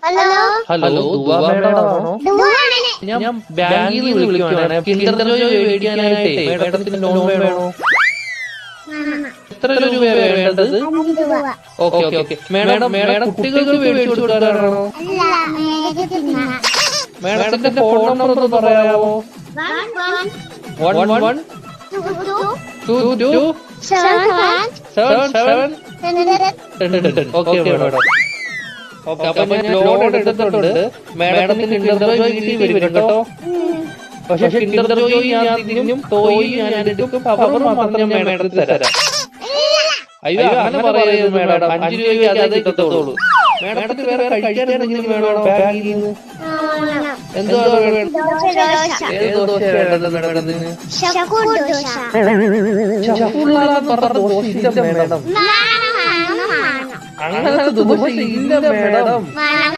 Hello hello ദുവാ മേഡമാണോ? ഞാൻ ബാങ്കിൽ നിന്ന് വിളിക്കുവാണ്. കിൻഡർ ജോയ് മേടിക്കാനായിട്ടേ മേഡത്തിന് ലോൺ വേണോ? എത്ര രൂപയാണ് വേണ്ടത്? ഓക്കെ ഓക്കെ മേഡം കുട്ടികൾക്ക് മേടിച്ചു കൊടുക്കാനാണോ? മേഡത്തിന്റെ ഫോൺ നമ്പർ ഒന്ന് പറയാമോ? 11227777. Okay madam. ഓക്കെ, അപ്പൊ ഞാൻ ലോൺ എടുത്തിട്ടുണ്ട്. മേഡത്തിന് കിൻഡർ ജോയ് വീട്ടിൽ വരും കേട്ടോ. പക്ഷെ കിൻഡർ ജോയ് ഞാൻ തിന്നും, ടോയ് ഞാൻ എടുക്കും, പവർ മാത്രം ഞാൻ മേഡത്തിന് തരാം. അയ്യോ അങ്ങനെ പറയരുത് മേഡം, 5 രൂപയ്ക്ക് അതേ കിട്ടത്തുള്ളൂ. മേഡത്തിന് വേറെ കഴിക്കാൻ എന്തെങ്കിലും വേണോ ബാങ്കിൽ നിന്ന്? എന്തുവാ വേണ്ടത്? ഏത് ദോശയാണ് മേഡത്തിന്? ചക്കുള്ളാന്ന് പറഞ്ഞ ദോശ ഇല്ല മേഡം. അങ്ങനത്തെ ദോശ ഇല്ല മേഡം.